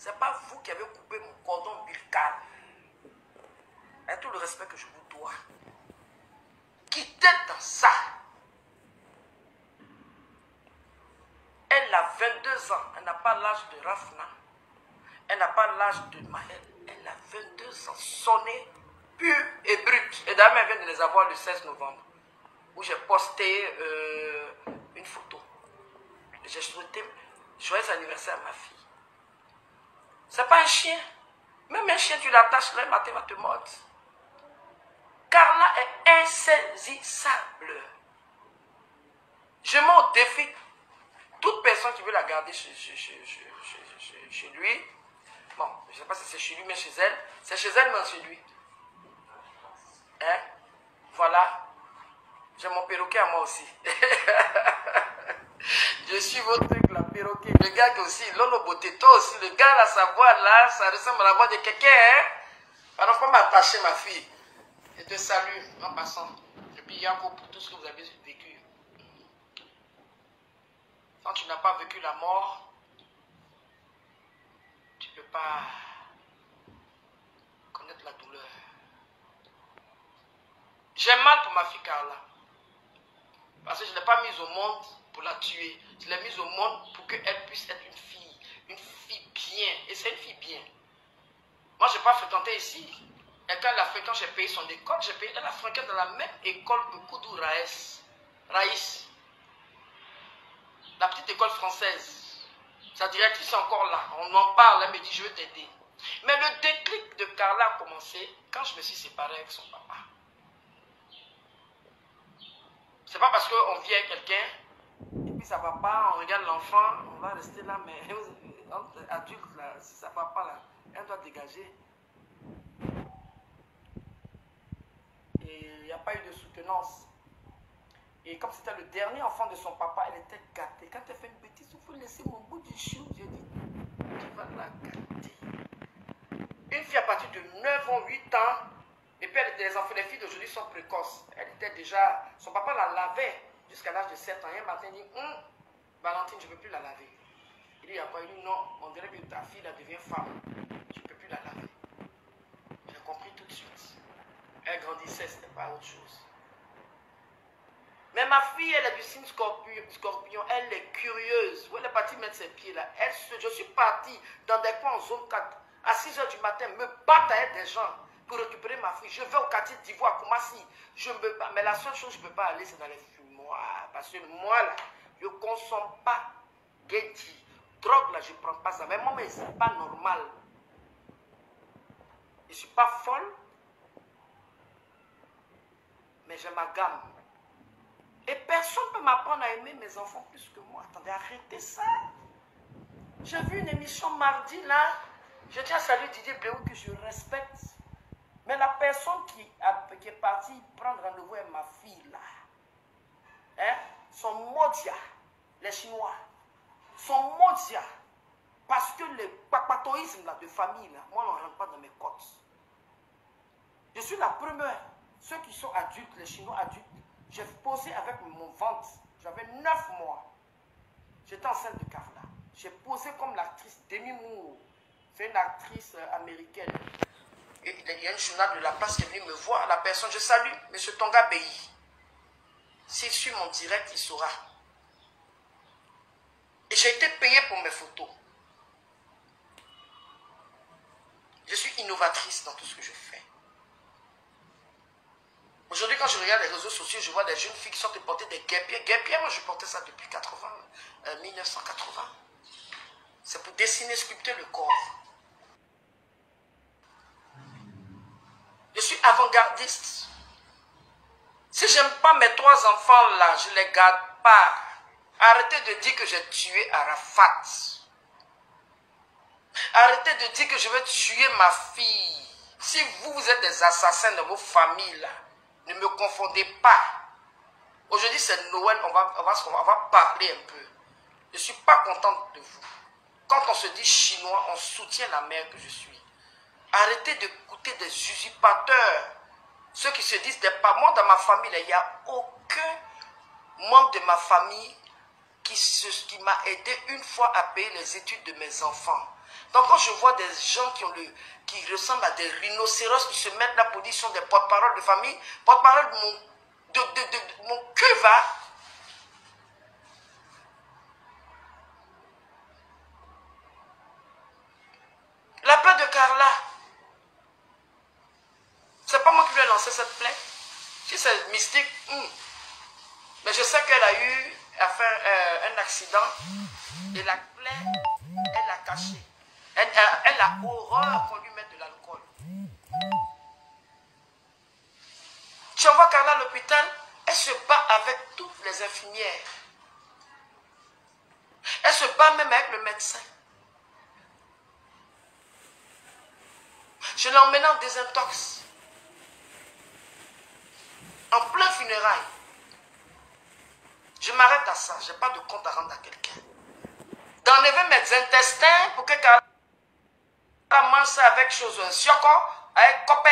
C'est pas vous qui avez coupé mon cordon ombilical. Avec tout le respect que je vous dois. Quittez dans ça. Elle a 22 ans. Elle n'a pas l'âge de Rafna. Elle n'a pas l'âge de Maël. Elle a 22 ans. Sonnée, pure et brute. Et d'ailleurs, elle vient de les avoir le 16 novembre. Où j'ai posté une photo. J'ai souhaité joyeux anniversaire à ma fille. C'est pas un chien. Même un chien, tu l'attaches, le matin, va te mordre. Carla est insaisissable. Je mets au défi toute personne qui veut la garder chez lui. Bon, je ne sais pas si c'est chez lui, mais chez elle. C'est chez elle, mais chez lui. Hein? Voilà. J'ai mon perroquet à moi aussi. Je suis votre truc, la perroquet. Le gars qui aussi, Lolo Boteto aussi. Le gars, là, sa voix, là, ça ressemble à la voix de quelqu'un, hein? Alors, faut m'attacher, ma fille. Je te salue, en passant. Et puis, il y a encore pour tout ce que vous avez vécu. Quand tu n'as pas vécu la mort, tu ne peux pas connaître la douleur. J'ai mal pour ma fille Carla. Parce que je ne l'ai pas mise au monde pour la tuer. Je l'ai mise au monde pour qu'elle puisse être une fille bien. Et c'est une fille bien. Moi, je n'ai pas fréquenté ici. Et quand elle a fait, quand j'ai payé son école, elle a fréquenté dans la même école que Koudou Raïs. La petite école française. Sa directrice est encore là. On en parle, elle me dit, je veux t'aider. Mais le déclic de Carla a commencé quand je me suis séparé avec son papa. C'est pas parce qu'on vit avec quelqu'un, et puis ça va pas, on regarde l'enfant, on va rester là, mais entre adultes, là, si ça va pas, là, elle doit dégager. Et il n'y a pas eu de soutenance. Et comme c'était le dernier enfant de son papa, elle était gâtée. Quand elle fait une bêtise, il faut laisser mon bout du chou. J'ai dit, tu vas la gâter. Une fille à partir de 9 ans, 8 ans, et puis les enfants, les filles d'aujourd'hui sont précoces. Elle était déjà, son papa la lavait jusqu'à l'âge de 7 ans. Et un matin, il dit, Valentine, je ne peux plus la laver. Il dit, après, il dit, non, on dirait que ta fille, elle devient femme. Tu ne peux plus la laver. J'ai compris tout de suite. Elle grandissait, ce n'était pas autre chose. Mais ma fille, elle est du signe scorpion, elle est curieuse. Où elle est partie mettre ses pieds là. Je suis parti dans des coins en zone 4, à 6 h du matin, me battre avec des gens pour récupérer ma fille. Je vais au quartier d'Ivoire, Koumassi. Je me bats. Mais la seule chose que je ne peux pas aller, c'est dans les fumoirs. Parce que moi, là, je ne consomme pas Getty. Drogue, là, je ne prends pas ça. Mais moi, mais ce n'est pas normal. Je ne suis pas folle. Mais j'ai ma gamme. Et personne ne peut m'apprendre à aimer mes enfants plus que moi. Attendez, arrêtez ça. J'ai vu une émission mardi, là. Je tiens à saluer Didier Bléou que je respecte. Mais la personne qui est partie prendre rendez-vous avec ma fille, là, hein, sont maudiats, les Chinois. Sont maudiats. Parce que le papatoïsme là, de famille, là, moi, on ne rentre pas dans mes côtes. Je suis la première. Ceux qui sont adultes, les Chinois adultes, j'ai posé avec mon ventre. J'avais 9 mois. J'étais enceinte de Carla. J'ai posé comme l'actrice Demi Moore. C'est une actrice américaine. Et il y a une journal de la place qui est venue me voir. La personne, je salue, M. Tonga Beyi. S'il suit mon direct, il saura. Et j'ai été payé pour mes photos. Je suis innovatrice dans tout ce que je fais. Aujourd'hui, quand je regarde les réseaux sociaux, je vois des jeunes filles qui sont portées des guêpiers. Guêpiers, moi, je portais ça depuis 1980. C'est pour dessiner, sculpter le corps. Je suis avant-gardiste. Si je n'aime pas mes 3 enfants là, je ne les garde pas. Arrêtez de dire que j'ai tué Arafat. Arrêtez de dire que je veux tuer ma fille. Si vous êtes des assassins de vos familles là, ne me confondez pas. Aujourd'hui c'est Noël, on va parler un peu. Je ne suis pas contente de vous. Quand on se dit chinois, on soutient la mère que je suis. Arrêtez d'écouter des usurpateurs. Ceux qui se disent des parents. Moi dans ma famille, il n'y a aucun membre de ma famille qui m'a aidé une fois à payer les études de mes enfants. Donc quand je vois des gens qui ressemblent à des rhinocéros qui se mettent là pour dire qu'ils sont des porte-parole de famille, porte-parole de mon cul va. La plainte de Carla, c'est pas moi qui lui ai lancé cette plainte. Si c'est mystique, mais je sais qu'elle a eu à faire un accident et la plaie, elle l'a cachée. Elle a horreur qu'on lui mette de l'alcool. Tu envoies Carla à l'hôpital, elle se bat avec toutes les infirmières. Elle se bat même avec le médecin. Je l'ai emmenée en désintox. En plein funérail. Je m'arrête à ça. Je n'ai pas de compte à rendre à quelqu'un. D'enlever mes intestins pour que Carla mange ça avec chose. Un sioko, avec copain.